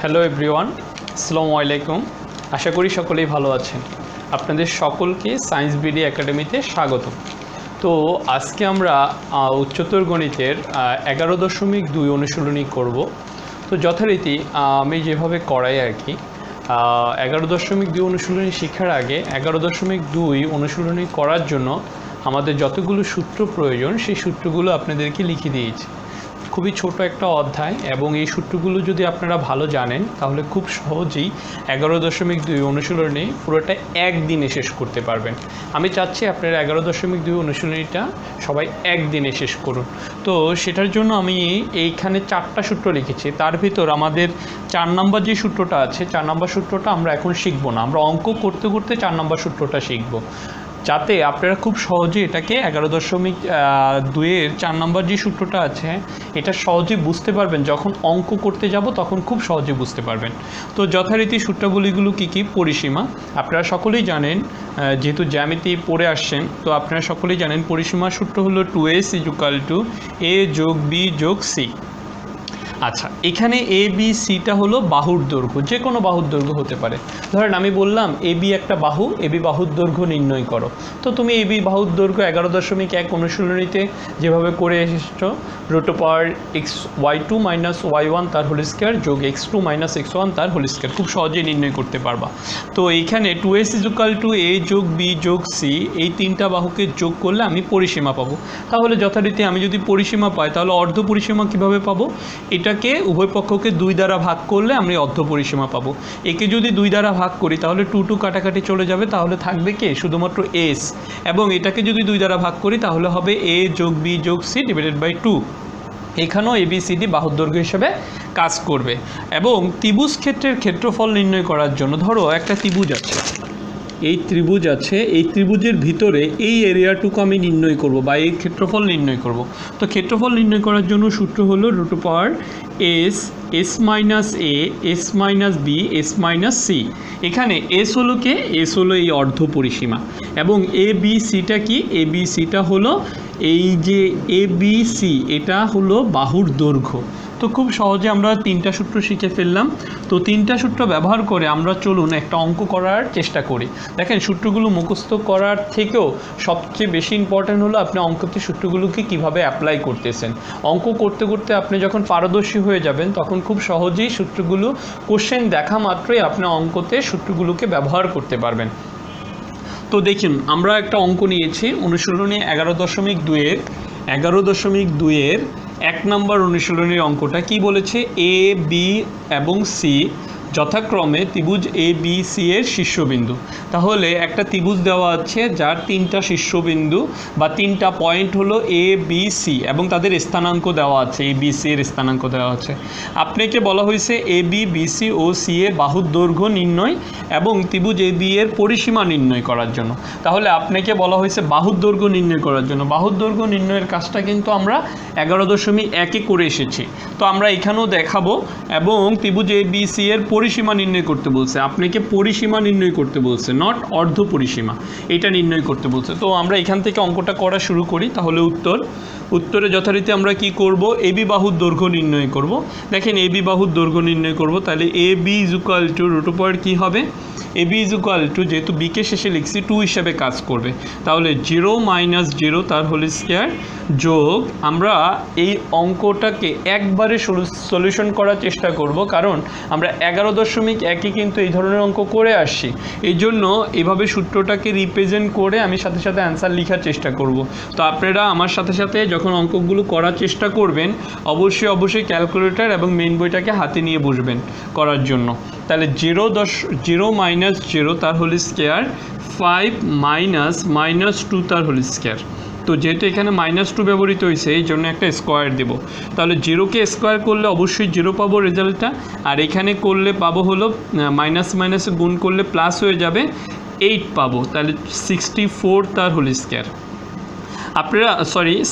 Hello everyone, আসসালামু আলাইকুম। আশা করি সকলেই ভালো আছেন। আপনাদের সকলকে সায়েন্স বিডি একাডেমিতে স্বাগত। তো আজকে আমরা উচ্চতর গণিতের 11.2 অনুশীলনী করব। তো যথারীতি আমি যেভাবে করাই আর কি, 11.2 অনুশীলনী শেখার আগে 11.2 অনুশীলনী করার জন্য আমাদের যতগুলো সূত্র প্রয়োজন সেই সূত্রগুলো আপনাদেরকে লিখে দিয়েছি। খুবই ছোট একটা অধ্যায় এবং এই সূত্রগুলো যদি আপনারা ভালো জানেন তাহলে খুব সহজেই 11.2 অনুশীলনী পুরোটা একদিনে শেষ করতে পারবেন। আমি চাচ্ছি আপনারা 11.2 অনুশীলনীটা সবাই একদিনে শেষ করুন। তো সেটার জন্য আমি এইখানে 4টা সূত্র লিখেছি। তার ভিতর আমাদের 4 নম্বর যে সূত্রটা আছে, 4 নম্বর সূত্রটা আমরা এখন শিখবো না, আমরা অঙ্ক করতে করতে 4 নম্বর সূত্রটা শিখবো, যাতে আপনারা খুব সহজে এটাকে 11.2-এর 4 নম্বর যে সূত্রটা আছে এটা সহজে বুঝতে পারবেন। যখন অঙ্ক করতে যাব তখন খুব সহজে বুঝতে পারবেন। তো যথারীতি সূত্রাবলীগুলো কী কী? পরিসীমা আপনারা সকলেই জানেন, যেহেতু জ্যামিতি পড়ে আসছেন তো আপনারা সকলেই জানেন পরিসীমার সূত্র হলো 2s = a + b + c। আচ্ছা, এখানে এ বি সিটা হলো বাহুর দৈর্ঘ্য, যে কোনো বাহুর দৈর্ঘ্য হতে পারে। ধরেন আমি বললাম এ বি একটা বাহু, এ বি বাহুর দৈর্ঘ্য নির্ণয় করো। তো তুমি এ বি বাহুর দৈর্ঘ্য 11.1 অনুশীলনীতে যেভাবে করে এসেছো, x(y2 - y1) তার হোল স্কয়ার যোগ x2 - x1 তার হোল স্কয়ার, খুব সহজেই নির্ণয় করতে পারবা। তো এইখানে 2s = a + b + c, এই তিনটা বাহুকে যোগ করলে আমি পরিসীমা পাবো। তাহলে যথারীতি আমি যদি পরিসীমা পাই তাহলে অর্ধ পরিসীমা কীভাবে পাবো? এটাকে উভয় পক্ষকে 2 দ্বারা ভাগ করলে আমি অর্ধ পরিসীমা পাবো। একে যদি 2 দ্বারা ভাগ করি তাহলে 2 কাটাকাটি চলে যাবে, তাহলে থাকবে কে? শুধুমাত্র s। এবং এটাকে যদি 2 দ্বারা ভাগ করি তাহলে হবে a + b + c / 2। এখানেও ABCD বাহুর দৈর্ঘ্য হিসেবে কাজ করবে। এবং ত্রিভুজ ক্ষেত্রের ক্ষেত্রফল নির্ণয় করার জন্য ধরো একটা ত্রিভুজ আছে, এই ত্রিভুজ আছে, এই ত্রিভুজের ভিতরে এই এরিয়াটুকু আমি নির্ণয় করব বা এই ক্ষেত্রফল নির্ণয় করব। তো ক্ষেত্রফল নির্ণয় করার জন্য সূত্র হলো √s s - a s - b s - c। এখানে s হলো কে? s হলো এই অর্ধ পরিসীমা। এবং ABCটা কি? ABCটা হলো এই যে ABC, এটা হলো বাহুর দৈর্ঘ্য। তো খুব সহজে আমরা 3টা সূত্র শিখে ফেললাম। তো 3টা সূত্র ব্যবহার করে আমরা চলুন একটা অঙ্ক করার চেষ্টা করি। দেখেন, সূত্রগুলো মুখস্থ করার থেকেও সবচেয়ে বেশি ইম্পর্ট্যান্ট হলো আপনি অঙ্কতে সূত্রগুলোকে কিভাবে অ্যাপ্লাই করতেছেন। অঙ্ক করতে করতে আপনি যখন পারদর্শী হয়ে যাবেন তখন খুব সহজেই সূত্রগুলো কোশ্চেন দেখা মাত্রই আপনি অঙ্কতে সূত্রগুলোকে ব্যবহার করতে পারবেন। তো দেখুন, আমরা একটা অঙ্ক নিয়েছি অনুশীলনী 11.2-এর 1 নম্বর অনুশীলনীর অঙ্কটা কি বলেছে? এ বি এবং সি যথাক্রমে ত্রিভুজ ABC এর শীর্ষবিন্দু। তাহলে একটা ত্রিভুজ দেওয়া আছে যার 3টা শীর্ষবিন্দু বা 3টা পয়েন্ট হলো ABC এবং তাদের স্থানাঙ্ক দেওয়া আছে, ABC এর স্থানাঙ্ক দেওয়া আছে। আপনাকে বলা হয়েছে AB, BC ও CA বাহুর দৈর্ঘ্য নির্ণয় এবং ত্রিভুজ AB এর পরিসীমা নির্ণয় করার জন্য। তাহলে আপনাকে বলা হয়েছে বাহুর দৈর্ঘ্য নির্ণয় করার জন্য। বাহুর দৈর্ঘ্য নির্ণয়ের কাজটা কিন্তু আমরা 11.1-এ করে এসেছি। তো আমরা এখানেও দেখাবো। এবং ত্রিভুজ ABC এর পরিসীমা নির্ণয় করতে বলছে, আপনাকে পরিসীমা নির্ণয় করতে বলছে, নট অর্ধ পরিসীমা, এটা নির্ণয় করতে বলছে। তো আমরা এখান থেকে অঙ্কটা করা শুরু করি। তাহলে উত্তরে যথারীতি আমরা কি করব? AB বাহুর দৈর্ঘ্য নির্ণয় করব। দেখেন, AB বাহুর দৈর্ঘ্য নির্ণয় করব, তাহলে AB = কি হবে? AB যেহেতু বিকে শেষে লিখছি 2 হিসাবে কাজ করবে, তাহলে 0 - 0 তার হোল স্কয়ার যোগ, আমরা এই অঙ্কটাকে একবারে সলিউশন করার চেষ্টা করব, কারণ আমরা 11.1-এ কিন্তু এই ধরনের অঙ্ক করে আসছি। এই জন্য এভাবে সূত্রটাকে রিপ্রেজেন্ট করে আমি সাথে সাথে অ্যান্সার লেখার চেষ্টা করব। তো আপনারা আমার সাথে সাথে যখন অঙ্কগুলো করার চেষ্টা করবেন অবশ্যই ক্যালকুলেটর এবং মেইন বইটাকে হাতে নিয়ে বসবেন করার জন্য। তাহলে 0 - 0 তার হোল স্কয়ার 5 - -2 তার হোল স্কয়ার। তো যেহেতু এখানে -2 ব্যবহৃত হয়েছে এই জন্য একটা স্কোয়ার দেব। তাহলে 0কে স্কোয়ার করলে অবশ্যই 0 পাবো রেজাল্টটা, আর এখানে করলে পাবো হলো মাইনাস গুণ করলে প্লাস হয়ে যাবে 8 পাবো। তাহলে 64 তার হোল স্কয়ার। আপনারা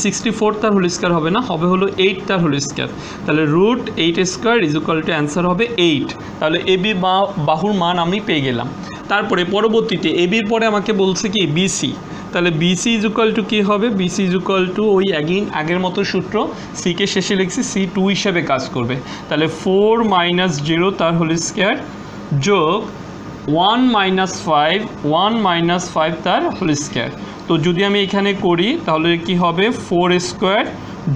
64 তার হোল স্কয়ার হবে না, হবে হলো 8 তার হোল স্কয়ার। তাহলে √8² অ্যান্সার হবে 8। তাহলে AB বাহুর মান আমি পেয়ে গেলাম। তারপরে পরবর্তীতে ABর পরে আমাকে বলছে কি BC। তাহলে বিসি ইজ ইকুয়াল টু কী হবে, বিসি ইজ ইকুয়াল টু ওই আগের মতো সূত্র, সিকে শেষে লিখছি, সি 2 হিসাবে কাজ করবে। তাহলে 4 - 0 তার হোল স্কোয়ার যোগ 1 - 5 তার হোল স্কোয়ার। তো যদি আমি এখানে করি তাহলে কি হবে, 4 স্কোয়ার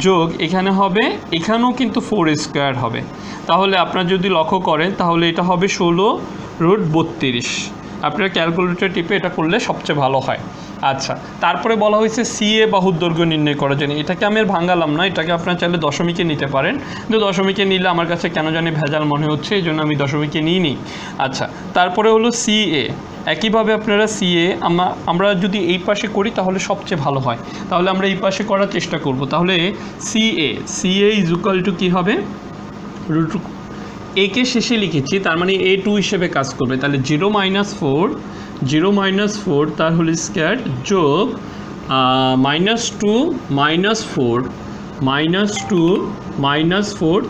যোগ এখানে হবে, এখানেও কিন্তু 4 স্কোয়ার হবে। তাহলে আপনারা যদি লক্ষ্য করেন তাহলে এটা হবে 16√32। আপনারা ক্যালকুলেটর টিপে এটা করলে সবচেয়ে ভালো হয়। আচ্ছা, তারপরে বলা হয়েছে সিএ বাহুর দৈর্ঘ্য নির্ণয় করার জন্য। এটাকে আমি আর ভাঙালাম না, এটাকে আপনারা চাইলে দশমিকে নিতে পারেন, কিন্তু দশমিকে নিলে আমার কাছে কেন জানি ভেজাল মনে হচ্ছে, এই জন্য আমি দশমিকে নিইনি। আচ্ছা, তারপরে হলো সিএ। একইভাবে আপনারা সিএ আমরা যদি এই পাশে করি তাহলে সবচেয়ে ভালো হয়, তাহলে আমরা এই পাশে করার চেষ্টা করব। তাহলে সিএ ইজ ইকুয়াল টু কী হবে, একে শেষে লিখেছি, তার মানে A2 হিসেবে কাজ করবে। তাহলে 0 - 4 তার হোল স্কোয়ার যোগ -2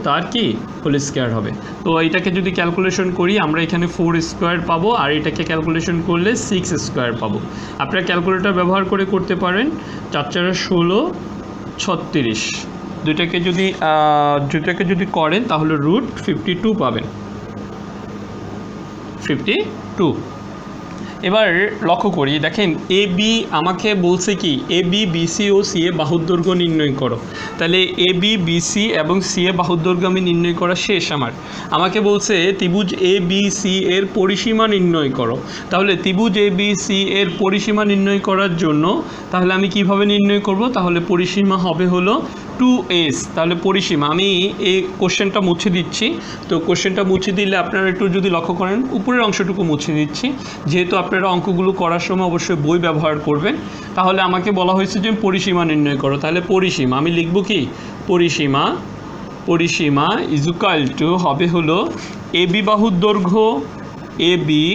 তার কি হোল স্কোয়ার হবে। তো এটাকে যদি ক্যালকুলেশন করি আমরা এখানে 4 স্কোয়ার পাবো, আর এটাকে ক্যালকুলেশন করলে 6 স্কোয়ার পাবো। আপনারা ক্যালকুলেটর ব্যবহার করে করতে পারেন। 4 × 16 36, দুইটাকে যদি করেন তাহলে √52 পাবেন, 52। এবার লক্ষ্য করি, দেখেন এ বি আমাকে বলছে কি, A B BC O C এ বাহুর দৈর্ঘ্য নির্ণয় করো। তাহলে এ বি বিসি এবং সি এ বাহুর দৈর্ঘ্য আমি নির্ণয় করা শেষ। আমাকে বলছে ত্রিভুজ এ বি সি এর পরিসীমা নির্ণয় করো। তাহলে ত্রিভুজ এ বি সি এর পরিসীমা নির্ণয় করার জন্য তাহলে আমি কিভাবে নির্ণয় করব, তাহলে পরিসীমা হবে হলো 2s। তাহলে পরিসীমা, আমি এই কোশ্চেনটা মুছে দিচ্ছি। তো কোশ্চেনটা মুছে দিলে আপনারা একটু যদি লক্ষ্য করেন, উপরের অংশটুকু মুছে দিচ্ছি, যেহেতু আপনারা অঙ্কগুলো করার সময় অবশ্যই বই ব্যবহার করবেন। তাহলে আমাকে বলা হয়েছে যে পরিসীমা নির্ণয় করো। তাহলে পরিসীমা আমি লিখব কি, পরিসীমা ইজ ইকুয়াল টু হবে হলো এ বি বাহুর দৈর্ঘ্য এ বি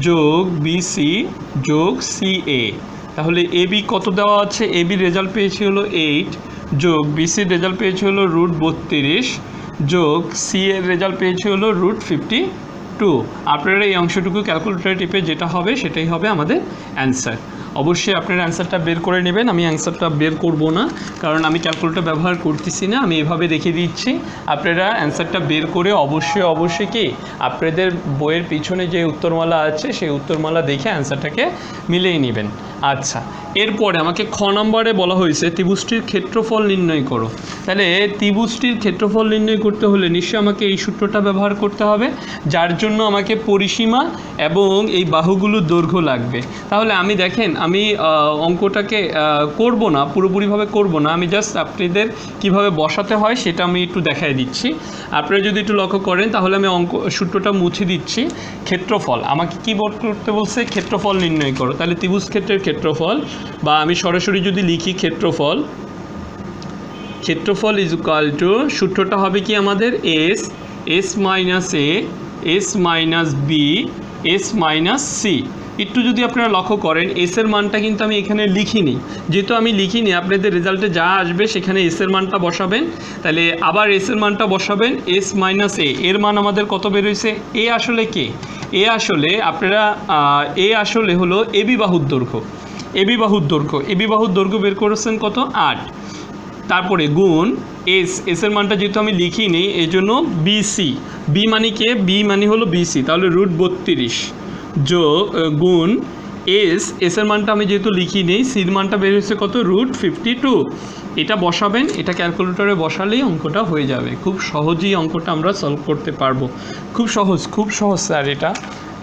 যোগ বিসি যোগ সিএ। তাহলে এ বি কত দেওয়া আছে, এ বি রেজাল্ট পেয়েছি হলো 8 যোগ বিসির রেজাল্ট পেয়েছি হলো √32 যোগ সি এর রেজাল্ট পেয়েছি হলো √52। আপনারা এই অংশটুকু ক্যালকুলেটরে টিপে যেটা হবে সেটাই হবে আমাদের অ্যান্সার। অবশ্যই আপনারা অ্যান্সারটা বের করে নেবেন। আমি অ্যান্সারটা বের করব না, কারণ আমি ক্যালকুলেটর ব্যবহার করতেছি না, আমি এভাবে রেখে দিচ্ছি। আপনারা অ্যান্সারটা বের করে অবশ্যই কি আপনাদের বইয়ের পিছনে যে উত্তরমালা আছে সেই উত্তরমালা দেখে অ্যান্সারটাকে মিলিয়ে নেবেন। আচ্ছা, এরপরে আমাকে খ নম্বরে বলা হয়েছে ত্রিভুজটির ক্ষেত্রফল নির্ণয় করো। তাহলে ত্রিভুজটির ক্ষেত্রফল নির্ণয় করতে হলে নিশ্চয়ই আমাকে এই সূত্রটা ব্যবহার করতে হবে, যার জন্য আমাকে পরিসীমা এবং এই বাহুগুলোর দৈর্ঘ্য লাগবে। তাহলে আমি দেখেন, আমি অঙ্কটাকে করব না, পুরোপুরিভাবে করব না, আমি জাস্ট আপনাদের কিভাবে বসাতে হয় সেটা আমি একটু দেখাই দিচ্ছি। আপনারা যদি একটু লক্ষ্য করেন তাহলে আমি সূত্রটা মুছে দিচ্ছি। ক্ষেত্রফল আমাকে কি করতে বলছে, ক্ষেত্রফল নির্ণয় করো। তাহলে ত্রিভুজ ক্ষেত্রের ক্ষেত্রফল, বা আমি সরাসরি যদি লিখি ক্ষেত্রফল ইজ ইকুয়াল টু, সূত্রটা হবে কি আমাদের S minus A S minus B S minus C. একটু যদি আপনারা লক্ষ্য করেন এসের মানটা কিন্তু আমি এখানে লিখিনি, যেহেতু আমি লিখিনি আপনাদের রেজাল্টে যা আসবে সেখানে এসের মানটা বসাবেন। তাহলে আবার এসের মানটা বসাবেন, এস মাইনাস এর মান আমাদের কত বেরোইছে, এ আসলে কে, এ আসলে হলো এবি বাহুর দৈর্ঘ্য। এবি বাহুর দৈর্ঘ্য বের করেছেন কত, 8। তারপরে গুণ এসের মানটা যেহেতু আমি লিখিনি এই জন্য বিসি, বি মানে কে, বি মানে হলো বিসি, তাহলে √32 যোগ গুণ এসের মানটা আমি যেহেতু লিখিনি, সির মানটা বের হয়েছে কত, √52। এটা বসাবেন, এটা ক্যালকুলেটরে বসালেই অঙ্কটা হয়ে যাবে। খুব সহজেই অঙ্কটা আমরা সলভ করতে পারবো, খুব সহজ স্যার এটা।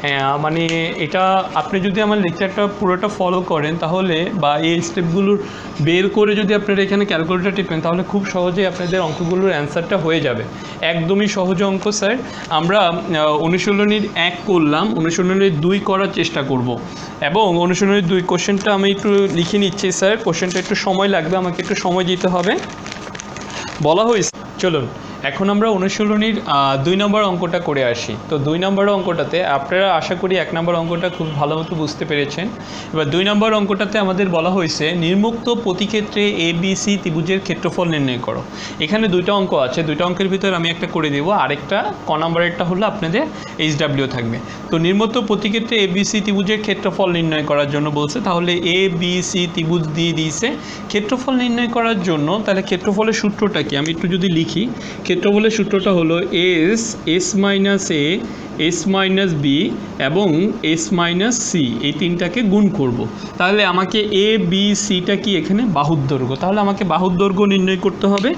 হ্যাঁ, মানে এটা আপনি যদি আমার লেকচারটা পুরোটা ফলো করেন তাহলে, বা এই স্টেপগুলোর বের করে যদি আপনারা এখানে ক্যালকুলেটর টিপেন তাহলে খুব সহজেই আপনাদের অঙ্কগুলোর অ্যান্সারটা হয়ে যাবে। একদমই সহজ অঙ্ক স্যার। আমরা অনুশীলনীর 1 করলাম, অনুশীলনীর 2 করার চেষ্টা করব, এবং অনুশীলনীর 2 কোশ্চেনটা আমি একটু লিখে নিচ্ছি স্যার। কোশ্চেনটা একটু সময় লাগবে, আমাকে একটু সময় দিতে হবে। বলা হয়েছে, চলুন এখন আমরা অনুশীলনীর 2 নম্বর অঙ্কটা করে আসি। তো 2 নম্বর অঙ্কটাতে আপনারা আশা করি 1 নম্বর অঙ্কটা খুব ভালো মতো বুঝতে পেরেছেন। এবার 2 নম্বর অঙ্কটাতে আমাদের বলা হয়েছে নির্মুক্ত প্রতিক্ষেত্রে ABC ত্রিভুজের ক্ষেত্রফল নির্ণয় করো। এখানে 2টা অঙ্ক আছে, 2টা অঙ্কের ভিতর আমি একটা করে দেবো, আরেকটা ক নম্বরেরটা হলো আপনাদের HW থাকবে। তো নির্মুক্ত প্রতিক্ষেত্রে ABC ত্রিভুজের ক্ষেত্রফল নির্ণয় করার জন্য বলছে, তাহলে ABC ত্রিভুজ দিয়ে দিয়েছে। ক্ষেত্রফল নির্ণয় করার জন্য তাহলে ক্ষেত্রফলের সূত্রটা কি আমি একটু যদি লিখি, ক্ষেত্রফলের সূত্রটা হলো S minus A, S minus B এবং S মাইনাস C, এই তিনটাকে গুণ করব। তাহলে আমাকে A B Cটা কি এখানে বাহুর দৈর্ঘ্য, তাহলে আমাকে বাহুর দৈর্ঘ্য নির্ণয় করতে হবে।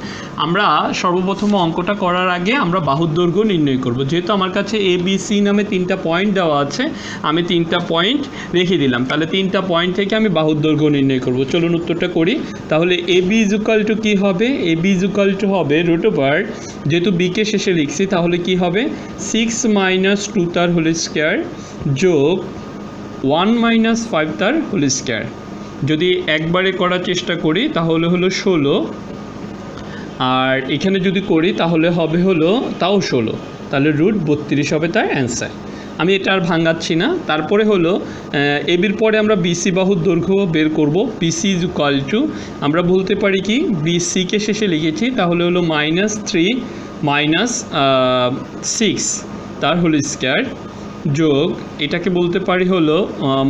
আমরা সর্বপ্রথম অঙ্কটা করার আগে আমরা বাহুর দৈর্ঘ্য নির্ণয় করব। যেহেতু আমার কাছে A B C নামে 3টা পয়েন্ট দেওয়া আছে, আমি 3টা পয়েন্ট রেখে দিলাম, তাহলে 3টা পয়েন্ট থেকে আমি বাহুর দৈর্ঘ্য নির্ণয় করব। চলুন উত্তরটা করি। তাহলে AB ইকুয়াল টু কী হবে, AB ইকুয়াল টু হবে রুট ওভার, যেহেতু বিকে শেষে লিখছি তাহলে কি হবে 6 মাইনাস 2 তার হোল স্কোয়ার যোগ 1 মাইনাস 5 তার হোল স্কোয়ার। যদি একবারে করার চেষ্টা করি তাহলে হলো 16, আর এখানে যদি করি তাহলে হবে হলো তাও 16, তাহলে রুট 32 হবে তার অ্যান্সার। আমি এটা আর ভাঙাচ্ছি না। তারপরে হলো এবির পরে আমরা বিসি বাহুর দৈর্ঘ্য বের করব। বিসি ইজ ইকুয়াল টু আমরা বলতে পারি কি বিসিকে শেষে লিখেছি তাহলে হলো -3 মাইনাস 6 তার হোল স্কোয়ার যোগ এটাকে বলতে পারি হলো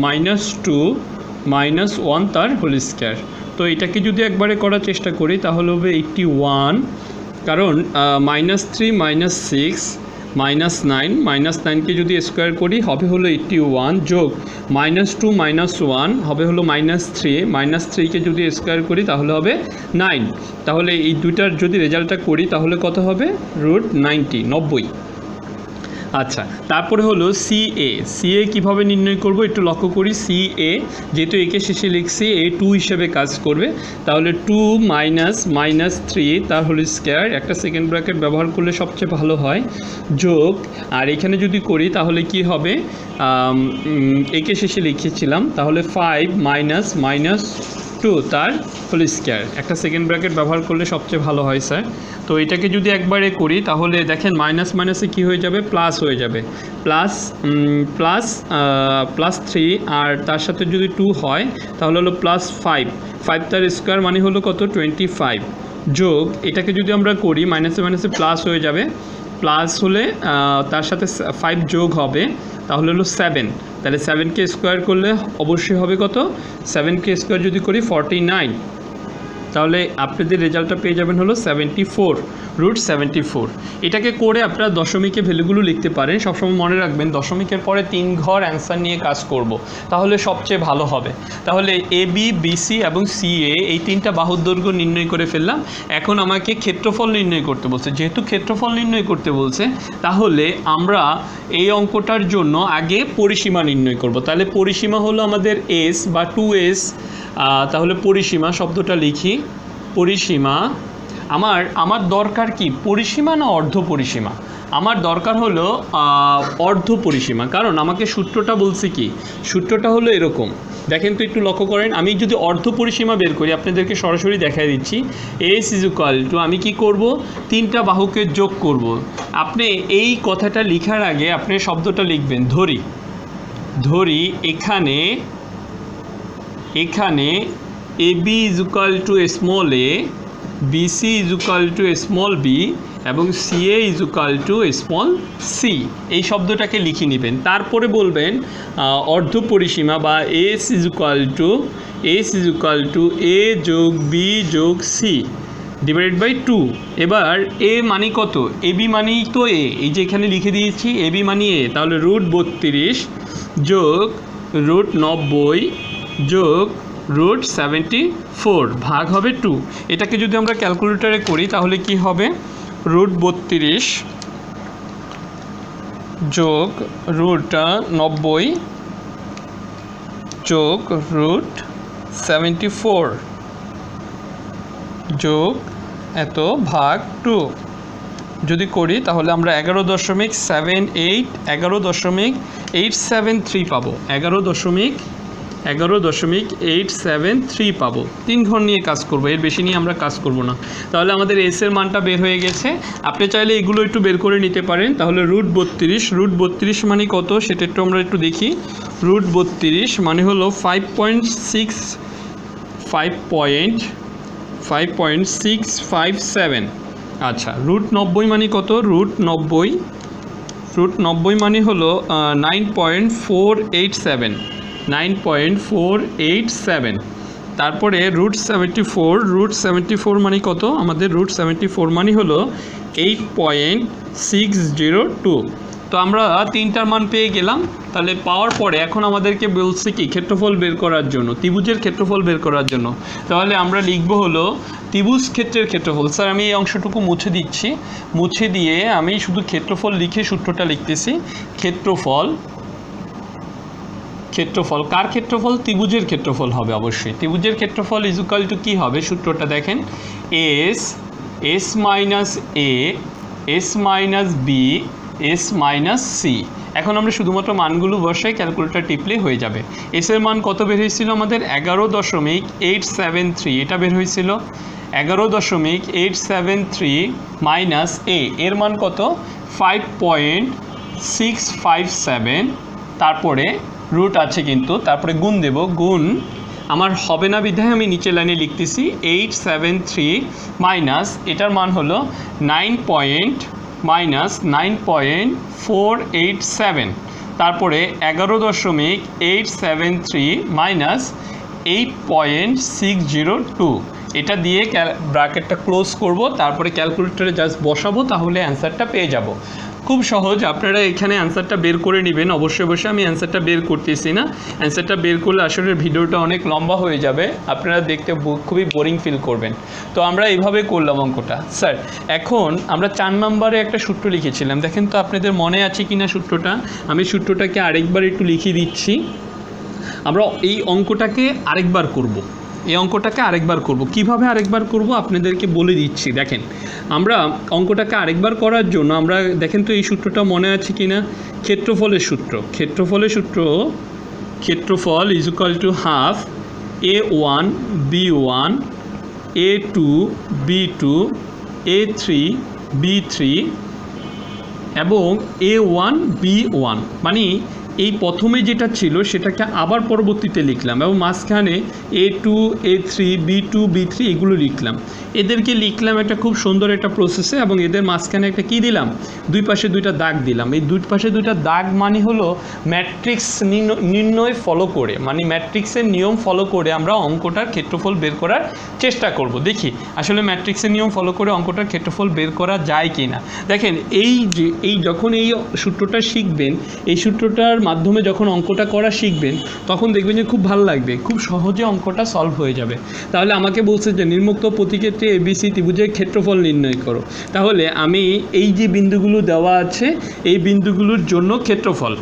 -2 মাইনাস 1 তার হোল স্কোয়ার। তো এটাকে যদি একবারে করার চেষ্টা করি তাহলে হবে 81, কারণ -3 মাইনাস 6 -9, -9কে যদি স্কোয়ার করি হবে হলো 81 যোগ -2 মাইনাস 1 হবে হলো -3, -3কে যদি স্কোয়ার করি তাহলে হবে 9। তাহলে এই দুইটার যদি রেজাল্টটা করি তাহলে কত হবে রুট 90। আচ্ছা, তারপরে হলো CA কিভাবে নির্ণয় করব একটু লক্ষ্য করি। CA যেহেতু একে শেষে লিখছি A 2 হিসেবে কাজ করবে, তাহলে 2 মাইনাস -3 তার হোল স্কোয়ার, একটা সেকেন্ড ব্র্যাকেট ব্যবহার করলে সবচেয়ে ভালো হয়, যোগ আর এখানে যদি করি তাহলে কি হবে একে শেষে লিখেছিলাম তাহলে 5 মাইনাস -2 তার হোল স্কোয়ার, একটা সেকেন্ড ব্র্যাকেট ব্যবহার করলে সবচেয়ে ভালো হয় স্যার। তো এটাকে যদি একবারে করি তাহলে দেখেন মাইনাস মাইনাসে কী হয়ে যাবে প্লাস হয়ে যাবে, প্লাস 3 আর তার সাথে যদি 2 হয় তাহলে হলো +5 তার স্কোয়ার মানে হলো কত 25 যোগ এটাকে যদি আমরা করি মাইনাসে মাইনাসে প্লাস হয়ে যাবে, প্লাস হলে তার সাথে 5 যোগ হবে তাহলে হলো 7, তাহলে 7কে স্কোয়ার করলে অবশ্যই হবে কত 7কে স্কোয়ার যদি করি 49, তাহলে আপনাদের রেজাল্টটা পেয়ে যাবেন হলো 74, রুট 74। এটাকে করে আপনারা দশমিকের ভ্যালুগুলো লিখতে পারেন। সবসময় মনে রাখবেন দশমিকের পরে 3 ঘর অ্যান্সার নিয়ে কাজ করব, তাহলে সবচেয়ে ভালো হবে। তাহলে AB BC এবং CA এই 3টা বাহুর দৈর্ঘ্য নির্ণয় করে ফেললাম। এখন আমাকে ক্ষেত্রফল নির্ণয় করতে বলছে, যেহেতু ক্ষেত্রফল নির্ণয় করতে বলছে তাহলে আমরা এই অঙ্কটার জন্য আগে পরিসীমা নির্ণয় করব। তাহলে পরিসীমা হলো আমাদের S বা 2S, তাহলে পরিসীমা শব্দটা লিখি, পরিসীমা আমার দরকার কি পরিসীমা না অর্ধ পরিসীমা, আমার দরকার হলো অর্ধ পরিসীমা, কারণ আমাকে সূত্রটা বলছে কি সূত্রটা হলো এরকম, দেখেন তো একটু লক্ষ্য করেন। আমি যদি অর্ধ পরিসীমা বের করি আপনাদেরকে সরাসরি দেখাই দিচ্ছি, S ইজ ইকুয়াল টু আমি কি করব 3টা বাহুকে যোগ করব। আপনি এই কথাটা লেখার আগে আপনি শব্দটা লিখবেন ধরি এখানে AB is equal to small a, BC is equal to small b এবং CA is equal to small c, এই শব্দটাকে লিখে নেবেন। তারপরে বলবেন অর্ধ পরিসীমা বা S is equal to a যোগ b যোগ c ডিভাইডেড বাই 2। এবার a মানে কত, AB মানেই তো a, এই যে এখানে লিখে দিয়েছি AB মানে a, তাহলে রুট 32 যোগ রুট 90 যোগ রুট 74 ভাগ হবে 2। এটাকে যদি আমরা ক্যালকুলেটরে করি তাহলে কি হবে রুট 32 যোগ রুট 90 যোগ রুট 74 যোগ এত ভাগ 2 যদি করি তাহলে আমরা 11.873 পাবো, 11.873 11.873 পাবো। 3 ঘর নিয়ে কাজ করব, এর বেশি নিয়ে আমরা কাজ করব না। তাহলে আমাদের এস এর মানটা বের হয়ে গেছে। আপনি চাইলে এগুলো একটু বের করে নিতে পারেন। তাহলে √32 মানে কত সেটা একটু আমরা একটু দেখি। √32 মানে হলো 5.657। আচ্ছা, √90 মানে কত? √90 মানে হলো 9.487। তারপরে √74 মানে কত? আমাদের √74 মানে হলো 8.602। তো আমরা তিনটার মান পেয়ে গেলাম। তাহলে পাওয়ার পরে এখন আমাদেরকে বলছে কি ক্ষেত্রফল বের করার জন্য, ত্রিভুজের ক্ষেত্রফল বের করার জন্য। তাহলে আমরা লিখব হলো ত্রিভুজ ক্ষেত্রের ক্ষেত্রফল। স্যার আমি এই অংশটুকু মুছে দিচ্ছি, মুছে দিয়ে আমি শুধু ক্ষেত্রফল লিখে সূত্রটা লিখতেছি। ক্ষেত্রফল কার ক্ষেত্রফল? ত্রিভুজের ক্ষেত্রফল হবে অবশ্যই। ত্রিভুজের ক্ষেত্রফল ইজ ইকুয়াল টু কী হবে? সূত্রটা দেখেন, S minus A S minus B S minus C. এখন আমরা শুধুমাত্র মানগুলো বসাই, ক্যালকুলেটর টিপলে হয়ে যাবে। এস এর মান কত বের হয়েছিল আমাদের? 11.873, এটা বের হয়েছিল। 11.873 মাইনাস এর মান কত? 5.657। তারপরে রুট আছে কিন্তু, তারপরে গুণ দেব। গুণ আমার হবে না বিধায় আমি নিচে লাইনে লিখতেছি 873 মাইনাস এটার মান হলো 9.487। তারপরে 11.873 মাইনাস 8.602। এটা দিয়ে ব্র্যাকেটটা ক্লোজ করব, তারপরে ক্যালকুলেটরে জাস্ট বসাবো, তাহলে অ্যান্সারটা পেয়ে যাব। খুব সহজ, আপনারা এখানে অ্যান্সারটা বের করে নেবেন। অবশ্যই আমি অ্যান্সারটা বের করতেছি না, অ্যান্সারটা বের করলে আসলে ভিডিওটা অনেক লম্বা হয়ে যাবে, আপনারা দেখতে খুবই বোরিং ফিল করবেন। তো আমরা এইভাবে করলাম অঙ্কটা। স্যার এখন আমরা 4 নম্বরে একটা সূত্র লিখেছিলাম, দেখেন তো আপনাদের মনে আছে কি না সূত্রটা? আমি সূত্রটাকে আরেকবার একটু লিখে দিচ্ছি। আমরা এই অঙ্কটাকে আরেকবার করব, কিভাবে আরেকবার করব আপনাদেরকে বলে দিচ্ছি। দেখেন, আমরা অঙ্কটাকে আরেকবার করার জন্য আমরা দেখেন তো এই সূত্রটা মনে আছে কি না? ক্ষেত্রফলের সূত্র ক্ষেত্রফল is equal to half a1 b1 a2 b2 a3 b3 এবং a1 b1। মানে এই প্রথমে যেটা ছিল সেটাকে আবার পরবর্তীতে লিখলাম এবং মাঝখানে a2 a3 b2 b3 এগুলো লিখলাম। এদেরকে লিখলাম একটা খুব সুন্দর একটা প্রসেসে, এবং এদের মাঝখানে একটা কী দিলাম? দুই পাশে দুইটা দাগ দিলাম। এই দুই পাশে দুইটা দাগ মানে হলো ম্যাট্রিক্স নির্ণয় ফলো করে, মানে ম্যাট্রিক্সের নিয়ম ফলো করে আমরা অঙ্কটার ক্ষেত্রফল বের করার চেষ্টা করব। দেখি আসলে ম্যাট্রিক্সের নিয়ম ফলো করে অঙ্কটার ক্ষেত্রফল বের করা যায় কি না। দেখেন, যখন এই সূত্রটা শিখবেন, এই সূত্রটার মাধ্যমে যখন অঙ্কটা করা শিখবেন, তখন দেখবেন যে খুব ভালো লাগবে, খুব সহজে অঙ্কটা সলভ হয়ে যাবে। তাহলে আমাকে বলছে যে নিম্নোক্ত প্রতিক্ষেত্রে এবিসি ত্রিভুজের ক্ষেত্রফল নির্ণয় করো। তাহলে আমি এই যে বিন্দুগুলো দেওয়া আছে এই বিন্দুগুলোর জন্য ক্ষেত্রফল,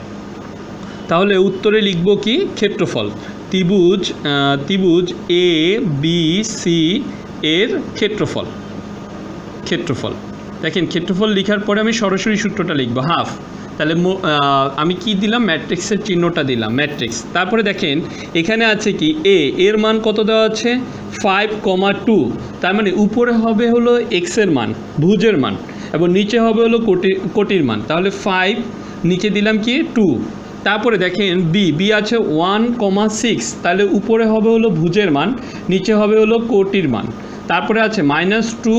তাহলে উত্তরে লিখব কি? ক্ষেত্রফল। ত্রিভুজ এ বি সি এর ক্ষেত্রফল। দেখেন, ক্ষেত্রফল লেখার পরে আমি সরাসরি সূত্রটা লিখব, হাফ। তাহলে আমি কি দিলাম? ম্যাট্রিক্সের চিহ্নটা দিলাম, ম্যাট্রিক্স। তারপরে দেখেন এখানে আছে কি এর মান কত দেওয়া আছে? 5,2। তার মানে উপরে হবে হলো এক্স এর মান, ভুজের মান, এবং নিচে হবে হলো কোটির মান। তাহলে 5, নিচে দিলাম কি 2। তারপরে দেখেন বি আছে 1,6। তাহলে উপরে হবে হলো ভুজের মান, নিচে হবে হলো কোটির মান। তারপরে আছে -2,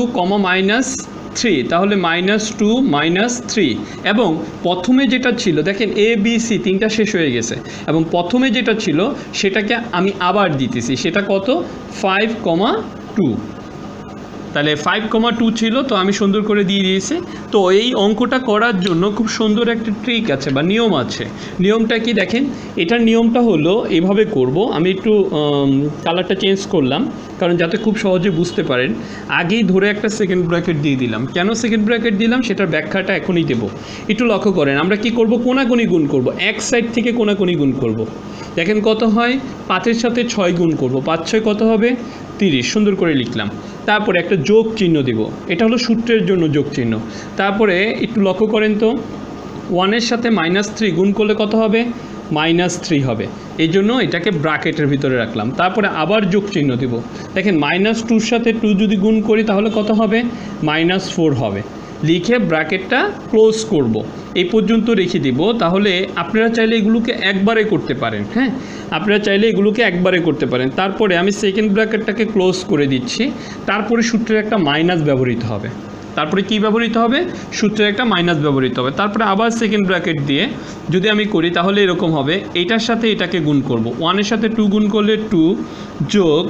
-3। তাহলে -2 -3। এবং প্রথমে যেটা ছিল দেখেন এ বি সি তিনটা শেষ হয়ে গেছে, এবং প্রথমে যেটা ছিল সেটাকে আমি আবার দিতেছি, সেটা কত? 5,2। তাহলে 5,2 ছিল, তো আমি সুন্দর করে দিয়ে দিয়েছি। তো এই অঙ্কটা করার জন্য খুব সুন্দর একটা ট্রিক আছে বা নিয়ম আছে। নিয়মটা কি দেখেন, এটার নিয়মটা হলো এভাবে করব। আমি একটু কালারটা চেঞ্জ করলাম কারণ যাতে খুব সহজে বুঝতে পারেন। আগেই ধরে একটা সেকেন্ড ব্র্যাকেট দিয়ে দিলাম। কেন সেকেন্ড ব্র্যাকেট দিলাম সেটার ব্যাখ্যাটা এখনই দেব। একটু লক্ষ্য করেন, আমরা কি করব? কোনাকুনি গুণ করব, এক সাইড থেকে কোনাকুনি গুণ করব। দেখেন কত হয়? 5-এর সাথে 6 গুণ করব, 5-6 কত হবে? 30। সুন্দর করে লিখলাম। তারপরে একটা যোগ চিহ্ন দেব, এটা হলো সূত্রের জন্য যোগ চিহ্ন। তারপরে একটু লক্ষ্য করেন তো, 1-এর সাথে -3 গুণ করলে কত হবে? -3 হবে, এই জন্য এটাকে ব্র্যাকেটের ভিতরে রাখলাম। তারপরে আবার যোগ চিহ্ন দেব। দেখেন -2 সাথে 2 যদি গুণ করি তাহলে কত হবে, -4 হবে। লিখে ব্র্যাকেটটা ক্লোজ করব, এই পর্যন্ত রেখে দিব। তাহলে আপনারা চাইলে এগুলোকে একবারে করতে পারেন, হ্যাঁ, আপনারা চাইলে এগুলোকে একবারে করতে পারেন। তারপরে আমি সেকেন্ড ব্র্যাকেটটাকে ক্লোজ করে দিচ্ছি। তারপরে সূত্রের একটা মাইনাস ব্যবহৃত হবে। তারপরে কি ব্যবহৃত হবে, সূত্রের একটা মাইনাস ব্যবহৃত হবে। তারপরে আবার সেকেন্ড ব্র্যাকেট দিয়ে যদি আমি করি তাহলে এরকম হবে, এটার সাথে এটাকে গুণ করব, 1-এর সাথে 2 গুণ করলে 2 যোগ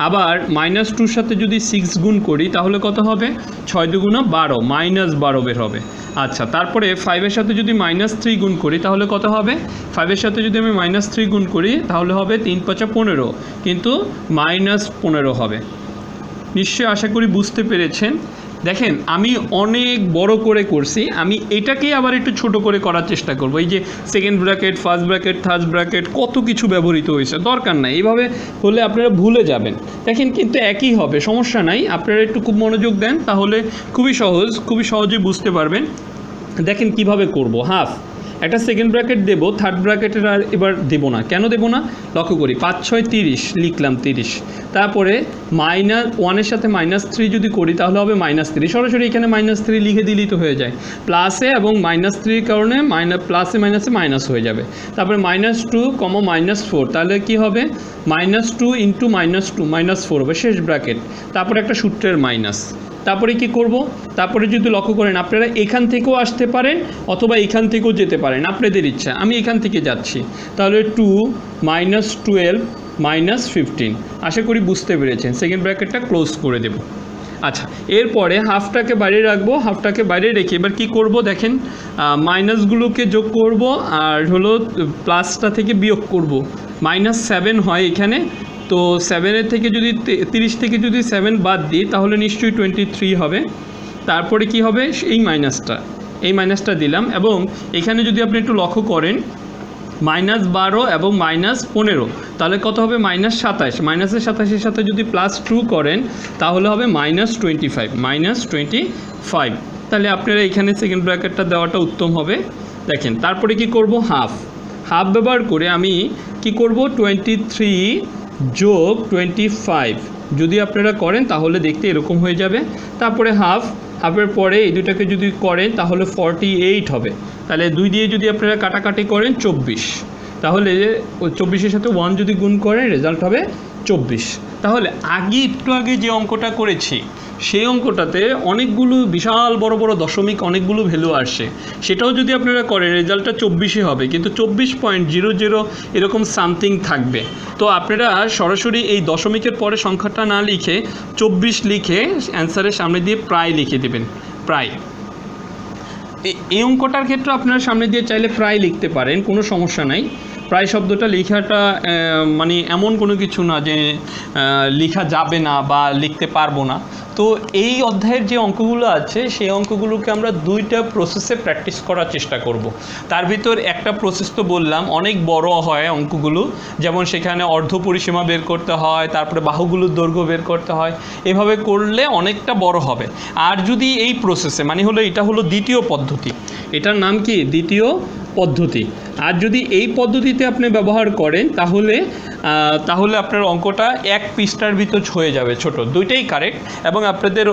আবার -2-র সাথে যদি 6 গুণ করি তাহলে কত হবে, 6 দুগুণ 12, -12 বের হবে। আচ্ছা, তারপরে 5-এর সাথে যদি -3 গুণ করি তাহলে কত হবে, 5-এর সাথে যদি আমি -3 গুণ করি তাহলে হবে 3-5 15, কিন্তু -15 হবে। নিশ্চয়ই আশা করি বুঝতে পেরেছেন। দেখেন আমি অনেক বড় করে করছি, আমি এটাকেই আবার একটু ছোট করে করার চেষ্টা করব। এই যে second bracket, first bracket, third bracket কত কিছু ব্যবহৃত হয়েছে, দরকার নাই, এইভাবে হলে আপনারা ভুলে যাবেন। দেখেন কিন্তু একই হবে, সমস্যা নাই, আপনারা একটু খুব মনোযোগ দেন তাহলে খুবই সহজে বুঝতে পারবেন। দেখেন কিভাবে করব। হাফ একটা সেকেন্ড ব্র্যাকেট দেব, থার্ড ব্র্যাকেটের আর এবার দেব না। কেন দেব না, লক্ষ্য করি, 5-6 30 লিখলাম 30। তারপরে -1-এর সাথে -3 যদি করি তাহলে হবে -3, সরাসরি এখানে -3 লিখে দিলেই তো হয়ে যায়। প্লাসে এবং -3 কারণে প্লাসে মাইনাসে মাইনাস হয়ে যাবে। তারপরে -2, -4, তাহলে কি হবে, -2 × -2 -4 হবে শেষ ব্র্যাকেট। তারপরে একটা সূত্রের মাইনাস। তারপরে কি করব, তারপরে যদি লক্ষ্য করেন আপনারা এখান থেকেও আসতে পারেন অথবা এখান থেকেও যেতে পারেন, আপনাদের ইচ্ছা। আমি এখান থেকে যাচ্ছি, তাহলে 2 -12 -15। আশা করি বুঝতে পেরেছেন। সেকেন্ড ব্র্যাকেটটা ক্লোজ করে দেব। আচ্ছা, এরপরে হাফটাকে বাইরে রাখবো, হাফটাকে বাইরে রেখে এবার কি করব, দেখেন মাইনাসগুলোকে যোগ করব আর হলো প্লাসটা থেকে বিয়োগ করব। -7 হয় এখানে, তো 7-এর থেকে যদি 30 থেকে যদি 7 বাদ দিই তাহলে নিশ্চয়ই 23 হবে। তারপরে কি হবে, এই মাইনাসটা দিলাম। এবং এখানে যদি আপনি একটু লক্ষ্য করেন -12 এবং -15, তাহলে কত হবে, -27। -27-এর সাথে যদি +2 করেন তাহলে হবে -25। তাহলে আপনারা এখানে সেকেন্ড ব্র্যাকেটটা দেওয়াটা উত্তম হবে। দেখেন তারপরে কি করব, হাফ ব্যবহার করে আমি কি করব, 23 যোগ 25 যদি আপনারা করেন তাহলে দেখতে এরকম হয়ে যাবে। তারপরে হাফের পরে এই দুটাকে যদি করেন তাহলে 48 হবে। তাহলে 2 দিয়ে যদি আপনারা কাটাকাটি করেন 24, তাহলে 24-এর সাথে 1 যদি গুণ করেন রেজাল্ট হবে 24। তাহলে একটু আগে যে অঙ্কটা করেছি সেই অঙ্কটাতে অনেকগুলো বিশাল বড় বড় দশমিক, অনেকগুলো ভ্যালু আসে, সেটাও যদি আপনারা করেন রেজাল্টটা 24 হবে, কিন্তু 24.00 এরকম সামথিং থাকবে। তো আপনারা সরাসরি এই দশমিকের পরে সংখ্যাটা না লিখে 24 লিখে অ্যান্সারের সামনে দিয়ে প্রায় লিখে দেবেন। প্রায় এই অঙ্কটার ক্ষেত্রে আপনারা সামনে দিয়ে চাইলে প্রায় লিখতে পারেন, কোনো সমস্যা নাই। প্রায় শব্দটা লেখাটা মানে এমন কোনো কিছু না যে লেখা যাবে না বা লিখতে পারবো না। তো এই অধ্যায়ের যে অঙ্কগুলো আছে সেই অঙ্কগুলোকে আমরা 2টা প্রসেসে প্র্যাকটিস করার চেষ্টা করব। তার ভিতর একটা প্রসেস তো বললাম অনেক বড় হয় অঙ্কগুলো, যেমন সেখানে অর্ধ পরিসীমা বের করতে হয়, তারপরে বাহুগুলোর দৈর্ঘ্য বের করতে হয়, এভাবে করলে অনেকটা বড় হবে। আর যদি এই প্রসেসে মানে হলো এটা হলো দ্বিতীয় পদ্ধতি, এটার নাম কি, দ্বিতীয় পদ্ধতি। আর যদি এই পদ্ধতিতে আপনি ব্যবহার করেন তাহলে আপনার অঙ্কটা 1 পৃষ্ঠার ভিতর হয়ে যাবে, ছোট, দুইটাই কারেক্ট। এবং আপনাদের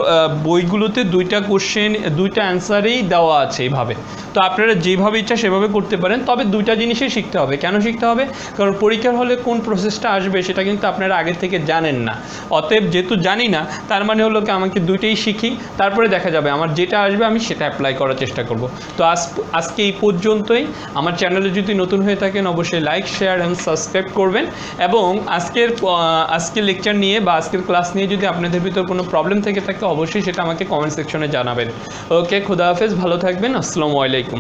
বইগুলোতে 2টা কোশ্চেন 2টা অ্যান্সারেই দেওয়া আছে এইভাবে। তো আপনারা যেভাবে ইচ্ছা সেভাবে করতে পারেন, তবে 2টা জিনিসই শিখতে হবে। কেন শিখতে হবে, কারণ পরীক্ষার হলে কোন প্রসেসটা আসবে সেটা কিন্তু আপনারা আগে থেকে জানেন না। অতএব যেহেতু জানি না তার মানে হলো কি আমাকে 2টাই শিখি, তারপরে দেখা যাবে আমার যেটা আসবে আমি সেটা অ্যাপ্লাই করার চেষ্টা করব। তো আজকে এই পর্যন্তই। আমার চ্যানেলে যদি নতুন হয়ে থাকেন অবশ্যই লাইক, শেয়ার এবং সাবস্ক্রাইব করবেন। এবং আজকের লেকচার নিয়ে বা আজকের ক্লাস নিয়ে যদি আপনাদের ভিতর কোনো প্রবলেম থেকে থাকে অবশ্যই সেটা আমাকে কমেন্ট সেকশনে জানাবেন। ওকে, খুদা হাফেজ, ভালো থাকবেন, আসসালামু আলাইকুম।